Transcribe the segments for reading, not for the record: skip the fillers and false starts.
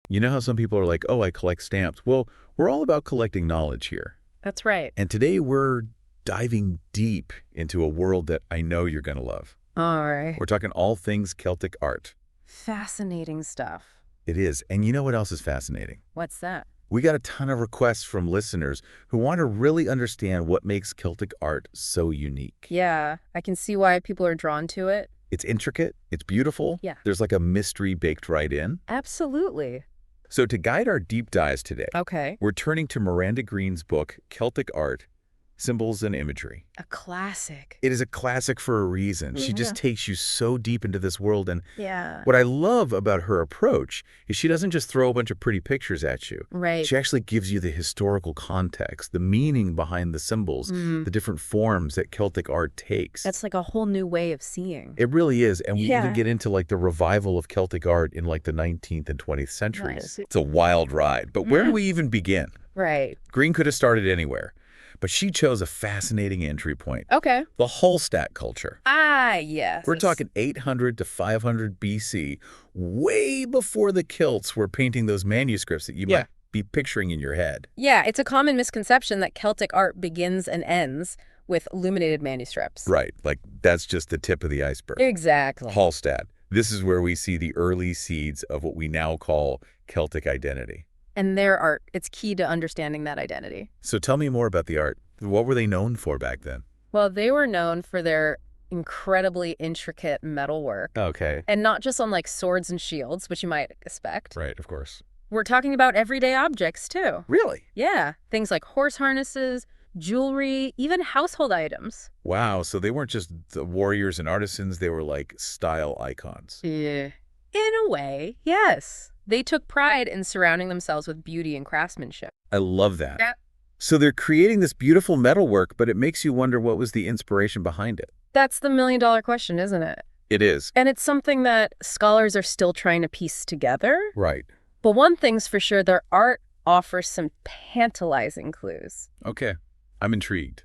You know how some people are like, oh, I collect stamps. Well, we're all about collecting knowledge here. That's right. And today we're diving deep into a world that I know you're going to love. All right. We're talking all things Celtic art. Fascinating stuff. It is. And you know what else is fascinating? What's that? We got a ton of requests from listeners who want to really understand what makes Celtic art so unique. Yeah, I can see why people are drawn to it. It's intricate. It's beautiful. Yeah. There's like a mystery baked right in. Absolutely. So to guide our deep dives today, Okay. we're turning to Miranda Green's book, Celtic Art, Symbols and Imagery. A classic. It is a classic for a reason. She just takes you so deep into this world. And Yeah. what I love about her approach is she doesn't just throw a bunch of pretty pictures at you. Right. She actually gives you the historical context, the meaning behind the symbols, the different forms that Celtic art takes. That's like a whole new way of seeing. It really is. And we Yeah. even get into like the revival of Celtic art in like the 19th and 20th centuries. Nice. It's a wild ride. But where do we even begin? Right. Green could have started anywhere, but she chose a fascinating entry point. Okay. The Hallstatt culture. Ah, yes. We're talking 800 to 500 BC, way before the Celts were painting those manuscripts that you might be picturing in your head. Yeah, it's a common misconception that Celtic art begins and ends with illuminated manuscripts. Right, like that's just the tip of the iceberg. Exactly. Hallstatt. This is where we see the early seeds of what we now call Celtic identity. And their art, it's key to understanding that identity. So tell me more about the art. What were they known for back then? Well, they were known for their incredibly intricate metalwork. Okay. And not just on like swords and shields, which you might expect. Right, of course. We're talking about everyday objects too. Really? Yeah, things like horse harnesses, jewelry, even household items. Wow, so they weren't just the warriors and artisans, they were like style icons. Yeah. In a way, yes. They took pride in surrounding themselves with beauty and craftsmanship. I love that. Yeah. So they're creating this beautiful metalwork, but it makes you wonder what was the inspiration behind it. That's the million-dollar question, isn't it? It is. And it's something that scholars are still trying to piece together. Right. But one thing's for sure, their art offers some tantalizing clues. Okay. I'm intrigued.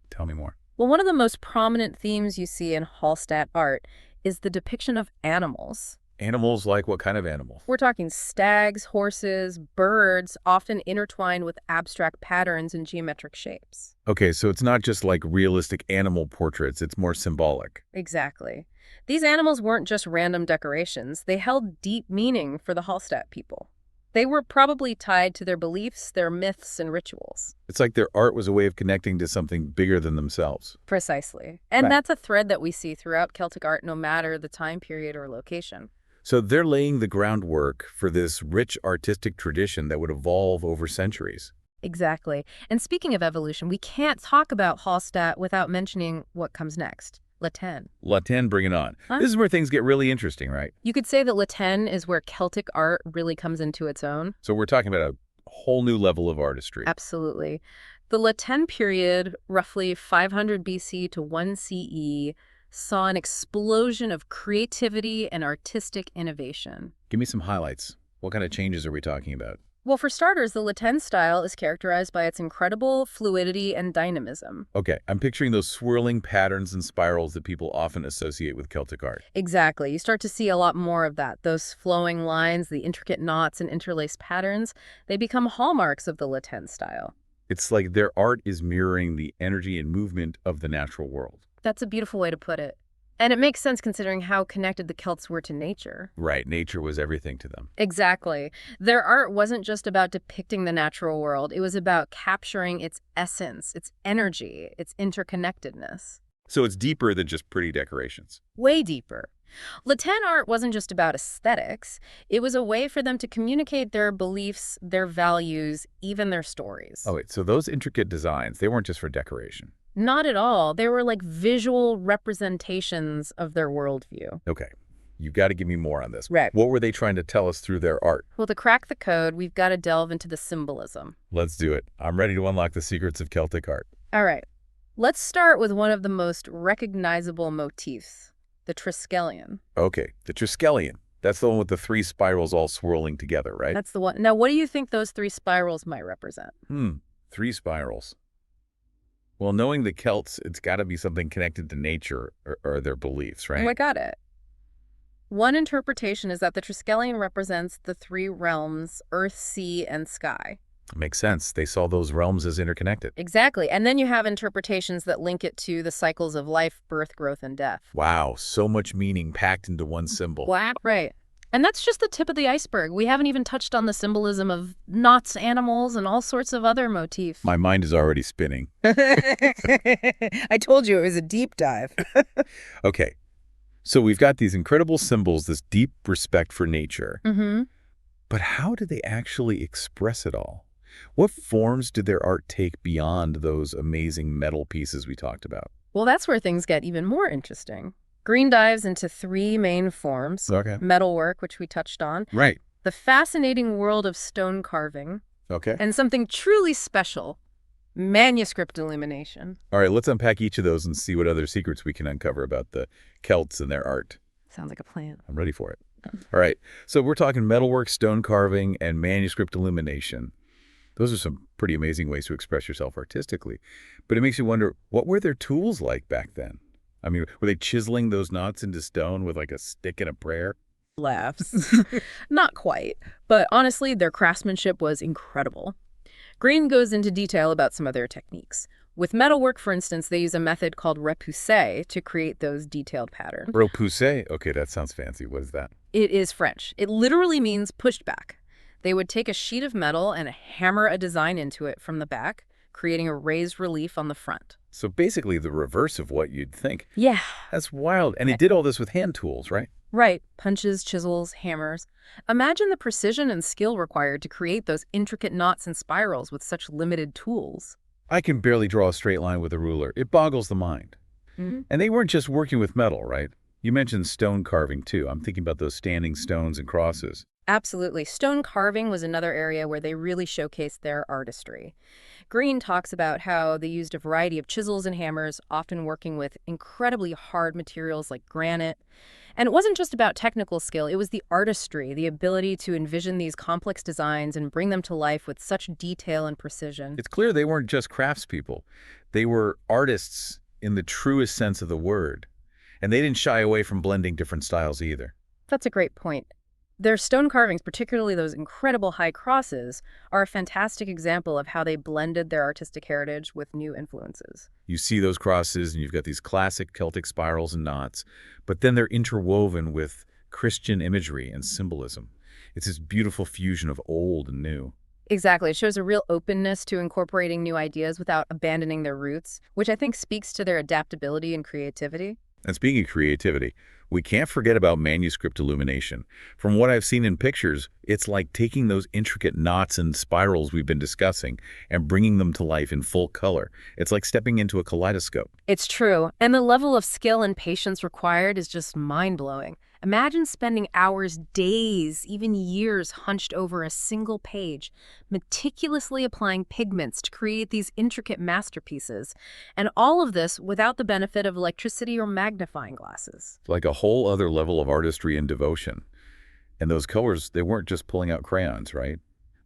Tell me more. Well, one of the most prominent themes you see in Hallstatt art is the depiction of animals. Animals like what kind of animal? We're talking stags, horses, birds, often intertwined with abstract patterns and geometric shapes. Okay, so it's not just like realistic animal portraits, it's more symbolic. Exactly. These animals weren't just random decorations. They held deep meaning for the Hallstatt people. They were probably tied to their beliefs, their myths, and rituals. It's like their art was a way of connecting to something bigger than themselves. Precisely. And Right. that's a thread that we see throughout Celtic art, no matter the time period or location. So they're laying the groundwork for this rich artistic tradition that would evolve over centuries. Exactly. And speaking of evolution, we can't talk about Hallstatt without mentioning what comes next. Latin. Latin, bring it on. Huh? This is where things get really interesting, right? You could say that Latin is where Celtic art really comes into its own. So we're talking about a whole new level of artistry. Absolutely. The Latin period, roughly 500 BC to 1 CE, saw an explosion of creativity and artistic innovation. Give me some highlights. What kind of changes are we talking about? Well, for starters, the Latin style is characterized by its incredible fluidity and dynamism. Okay, I'm picturing those swirling patterns and spirals that people often associate with Celtic art. Exactly. You start to see a lot more of that. Those flowing lines, the intricate knots and interlaced patterns, they become hallmarks of the Latin style. It's like their art is mirroring the energy and movement of the natural world. That's a beautiful way to put it. And it makes sense considering how connected the Celts were to nature. Right, nature was everything to them. Exactly. Their art wasn't just about depicting the natural world. It was about capturing its essence, its energy, its interconnectedness. So it's deeper than just pretty decorations. Way deeper. Latin art wasn't just about aesthetics. It was a way for them to communicate their beliefs, their values, even their stories. Oh, wait, so those intricate designs, they weren't just for decoration. Not at all. They were like visual representations of their worldview. Okay, you've got to give me more on this. Right. What were they trying to tell us through their art? Well, to crack the code, we've got to delve into the symbolism. Let's do it. I'm ready to unlock the secrets of Celtic art. All right. Let's start with one of the most recognizable motifs, the Triskelion. Okay, the Triskelion. That's the one with the three spirals all swirling together, right? That's the one. Now, what do you think those three spirals might represent? Three spirals. Well, knowing the Celts, it's got to be something connected to nature or their beliefs, right? Oh, I got it. One interpretation is that the Triskelion represents the three realms, earth, sea, and sky. Makes sense. They saw those realms as interconnected. Exactly. And then you have interpretations that link it to the cycles of life, birth, growth, and death. Wow, so much meaning packed into one symbol. Wow. Right. And that's just the tip of the iceberg. We haven't even touched on the symbolism of knots, animals, and all sorts of other motifs. My mind is already spinning. I told you it was a deep dive. Okay, so we've got these incredible symbols, this deep respect for nature. Mm-hmm. But how do they actually express it all? What forms did their art take beyond those amazing metal pieces we talked about? Well, that's where things get even more interesting. Green dives into three main forms. Okay. Metalwork, which we touched on. Right. The fascinating world of stone carving. Okay. And something truly special, manuscript illumination. All right, let's unpack each of those and see what other secrets we can uncover about the Celts and their art. Sounds like a plan. I'm ready for it. All right, so we're talking metalwork, stone carving, and manuscript illumination. Those are some pretty amazing ways to express yourself artistically. But it makes you wonder, what were their tools like back then? I mean, were they chiseling those knots into stone with like a stick and a prayer? Laughs. Not quite. But honestly, their craftsmanship was incredible. Green goes into detail about some of their techniques. With metalwork, for instance, they use a method called repoussé to create those detailed patterns. Repoussé? Okay, that sounds fancy. What is that? It is French. It literally means pushed back. They would take a sheet of metal and hammer a design into it from the back, creating a raised relief on the front. So basically the reverse of what you'd think. Yeah. That's wild. And it did all this with hand tools, right? Right. Punches, chisels, hammers. Imagine the precision and skill required to create those intricate knots and spirals with such limited tools. I can barely draw a straight line with a ruler. It boggles the mind. Mm-hmm. And they weren't just working with metal, right? You mentioned stone carving, too. I'm thinking about those standing stones and crosses. Absolutely. Stone carving was another area where they really showcased their artistry. Green talks about how they used a variety of chisels and hammers, often working with incredibly hard materials like granite. And it wasn't just about technical skill, it was the artistry, the ability to envision these complex designs and bring them to life with such detail and precision. It's clear they weren't just craftspeople. They were artists in the truest sense of the word. And they didn't shy away from blending different styles either. That's a great point. Their stone carvings, particularly those incredible high crosses, are a fantastic example of how they blended their artistic heritage with new influences. You see those crosses and you've got these classic Celtic spirals and knots, but then they're interwoven with Christian imagery and symbolism. It's this beautiful fusion of old and new. Exactly. It shows a real openness to incorporating new ideas without abandoning their roots, which I think speaks to their adaptability and creativity. And speaking of creativity, we can't forget about manuscript illumination. From what I've seen in pictures, it's like taking those intricate knots and spirals we've been discussing and bringing them to life in full color. It's like stepping into a kaleidoscope. It's true. And the level of skill and patience required is just mind-blowing. Imagine spending hours, days, even years hunched over a single page, meticulously applying pigments to create these intricate masterpieces. And all of this without the benefit of electricity or magnifying glasses. Like a whole other level of artistry and devotion. And those colors, they weren't just pulling out crayons, right?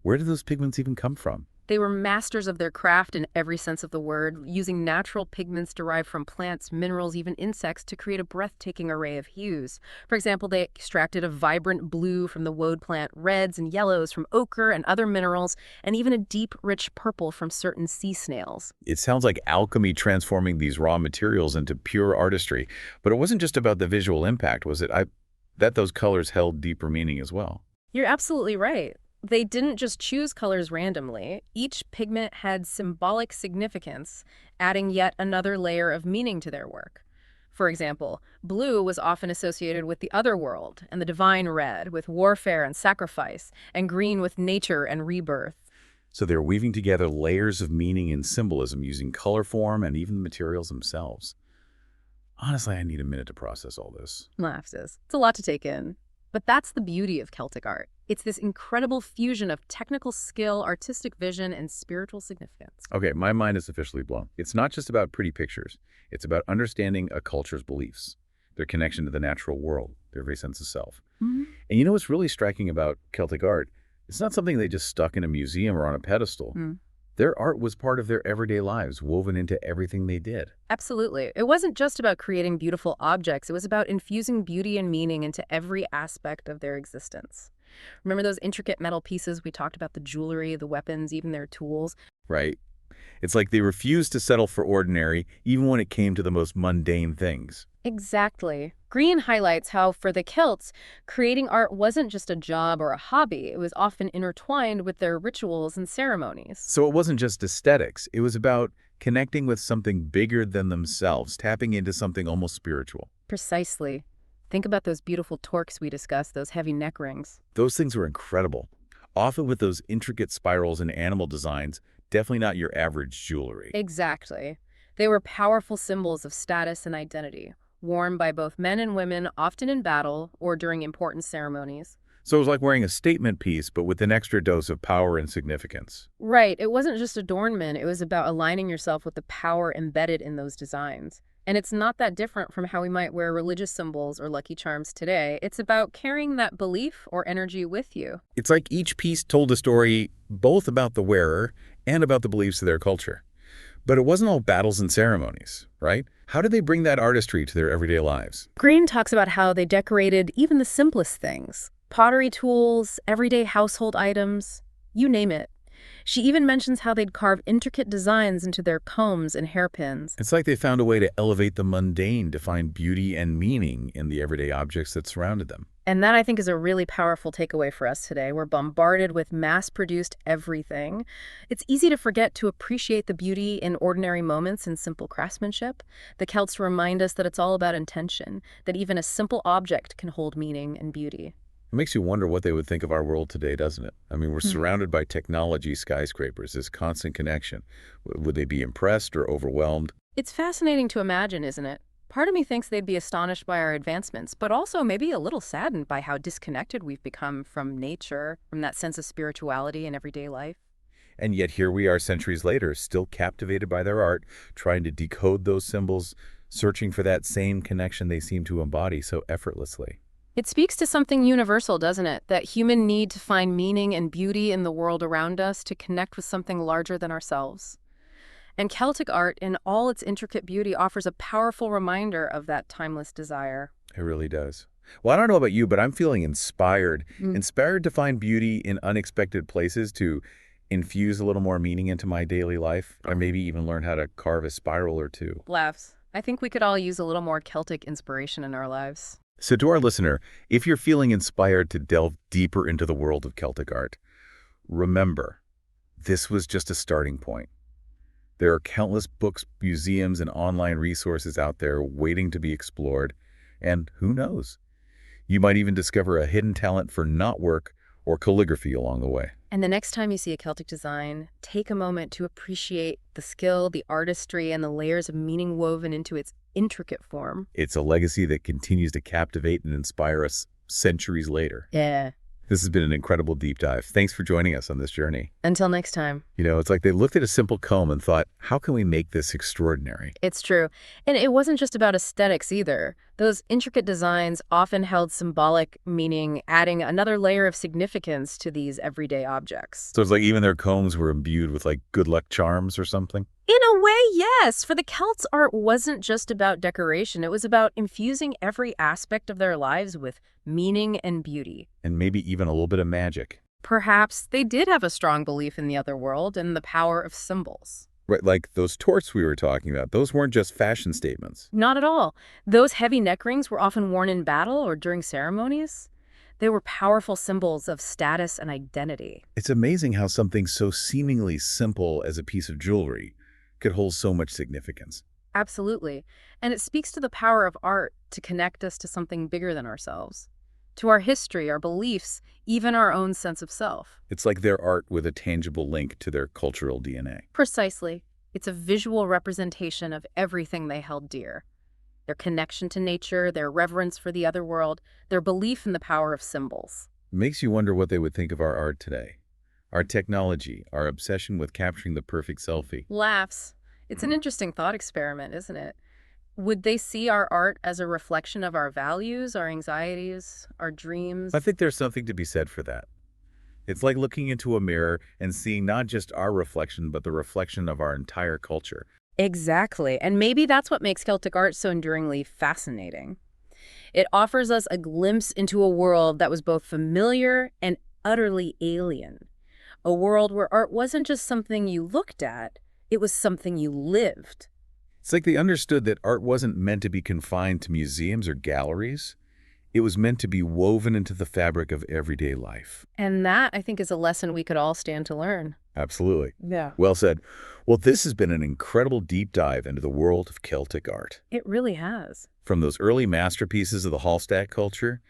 Where did those pigments even come from? They were masters of their craft in every sense of the word, using natural pigments derived from plants, minerals, even insects to create a breathtaking array of hues. For example, they extracted a vibrant blue from the woad plant, reds and yellows from ochre and other minerals, and even a deep, rich purple from certain sea snails. It sounds like alchemy transforming these raw materials into pure artistry. But it wasn't just about the visual impact, was it? That those colors held deeper meaning as well. You're absolutely right. They didn't just choose colors randomly. Each pigment had symbolic significance, adding yet another layer of meaning to their work. For example, blue was often associated with the other world, and the divine red with warfare and sacrifice, and green with nature and rebirth. So they're weaving together layers of meaning and symbolism using color form and even the materials themselves. Honestly, I need a minute to process all this. Laughs. It's a lot to take in. But that's the beauty of Celtic art. It's this incredible fusion of technical skill, artistic vision, and spiritual significance. Okay, my mind is officially blown. It's not just about pretty pictures. It's about understanding a culture's beliefs, their connection to the natural world, their very sense of self. Mm-hmm. And you know what's really striking about Celtic art? It's not something they just stuck in a museum or on a pedestal. Mm. Their art was part of their everyday lives, woven into everything they did. Absolutely. It wasn't just about creating beautiful objects, it was about infusing beauty and meaning into every aspect of their existence. Remember those intricate metal pieces we talked about, the jewelry, the weapons, even their tools? Right? It's like they refused to settle for ordinary, even when it came to the most mundane things. Exactly. Green highlights how, for the Celts, creating art wasn't just a job or a hobby, it was often intertwined with their rituals and ceremonies. So it wasn't just aesthetics, it was about connecting with something bigger than themselves, tapping into something almost spiritual. Precisely. Think about those beautiful torques we discussed, those heavy neck rings. Those things were incredible. Often with those intricate spirals and animal designs, definitely not your average jewelry. Exactly. They were powerful symbols of status and identity, worn by both men and women, often in battle or during important ceremonies. So it was like wearing a statement piece, but with an extra dose of power and significance. Right, it wasn't just adornment, it was about aligning yourself with the power embedded in those designs. And it's not that different from how we might wear religious symbols or lucky charms today. It's about carrying that belief or energy with you. It's like each piece told a story both about the wearer and about the beliefs of their culture. But it wasn't all battles and ceremonies, right? How did they bring that artistry to their everyday lives? Green talks about how they decorated even the simplest things. Pottery tools, everyday household items, you name it. She even mentions how they'd carve intricate designs into their combs and hairpins. It's like they found a way to elevate the mundane to find beauty and meaning in the everyday objects that surrounded them. And that, I think, is a really powerful takeaway for us today. We're bombarded with mass-produced everything. It's easy to forget to appreciate the beauty in ordinary moments and simple craftsmanship. The Celts remind us that it's all about intention, that even a simple object can hold meaning and beauty. It makes you wonder what they would think of our world today, doesn't it? I mean, we're surrounded by technology skyscrapers, this constant connection. Would they be impressed or overwhelmed? It's fascinating to imagine, isn't it? Part of me thinks they'd be astonished by our advancements, but also maybe a little saddened by how disconnected we've become from nature, from that sense of spirituality in everyday life. And yet here we are centuries later, still captivated by their art, trying to decode those symbols, searching for that same connection they seem to embody so effortlessly. It speaks to something universal, doesn't it? That human need to find meaning and beauty in the world around us, to connect with something larger than ourselves. And Celtic art, in all its intricate beauty, offers a powerful reminder of that timeless desire. It really does. Well, I don't know about you, but I'm feeling inspired. Inspired to find beauty in unexpected places, to infuse a little more meaning into my daily life, or maybe even learn how to carve a spiral or two. Laughs. I think we could all use a little more Celtic inspiration in our lives. So to our listener, if you're feeling inspired to delve deeper into the world of Celtic art, remember, this was just a starting point. There are countless books, museums, and online resources out there waiting to be explored. And who knows? You might even discover a hidden talent for knotwork or calligraphy along the way. And the next time you see a Celtic design, take a moment to appreciate the skill, the artistry, and the layers of meaning woven into its intricate form. It's a legacy that continues to captivate and inspire us centuries later. Yeah. This has been an incredible deep dive. Thanks for joining us on this journey. Until next time. You know, it's like they looked at a simple comb and thought, how can we make this extraordinary? It's true. And it wasn't just about aesthetics either. Those intricate designs often held symbolic meaning, adding another layer of significance to these everyday objects. So it's like even their combs were imbued with like good luck charms or something? In a way, yes. For the Celts, art wasn't just about decoration. It was about infusing every aspect of their lives with meaning and beauty. And maybe even a little bit of magic. Perhaps they did have a strong belief in the other world and the power of symbols. Right, like those torts we were talking about, those weren't just fashion statements. Not at all. Those heavy neck rings were often worn in battle or during ceremonies. They were powerful symbols of status and identity. It's amazing how something so seemingly simple as a piece of jewelry could hold so much significance. Absolutely. And it speaks to the power of art to connect us to something bigger than ourselves, to our history, our beliefs, even our own sense of self. It's like their art with a tangible link to their cultural DNA. Precisely. It's a visual representation of everything they held dear. Their connection to nature, their reverence for the other world, their belief in the power of symbols. It makes you wonder what they would think of our art today. Our technology, our obsession with capturing the perfect selfie. Laughs. It's an interesting thought experiment, isn't it? Would they see our art as a reflection of our values, our anxieties, our dreams? I think there's something to be said for that. It's like looking into a mirror and seeing not just our reflection, but the reflection of our entire culture. Exactly. And maybe that's what makes Celtic art so enduringly fascinating. It offers us a glimpse into a world that was both familiar and utterly alien. A world where art wasn't just something you looked at, it was something you lived. It's like they understood that art wasn't meant to be confined to museums or galleries. It was meant to be woven into the fabric of everyday life. And that, I think, is a lesson we could all stand to learn. Absolutely. Yeah. Well said. Well, this has been an incredible deep dive into the world of Celtic art. It really has. From those early masterpieces of the Hallstatt culture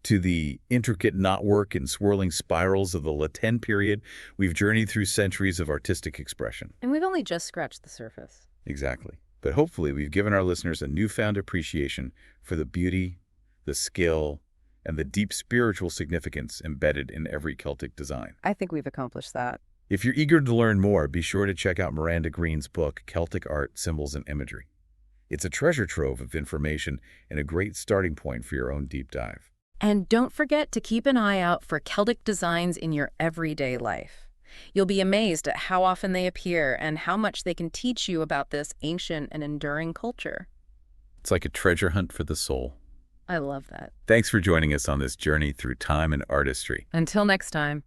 to the intricate knotwork and swirling spirals of the Latin period, we've journeyed through centuries of artistic expression. And we've only just scratched the surface. Exactly. But hopefully we've given our listeners a newfound appreciation for the beauty, the skill, and the deep spiritual significance embedded in every Celtic design. I think we've accomplished that. If you're eager to learn more, be sure to check out Miranda Green's book, Celtic Art, Symbols, and Imagery. It's a treasure trove of information and a great starting point for your own deep dive. And don't forget to keep an eye out for Celtic designs in your everyday life. You'll be amazed at how often they appear and how much they can teach you about this ancient and enduring culture. It's like a treasure hunt for the soul. I love that. Thanks for joining us on this journey through time and artistry. Until next time.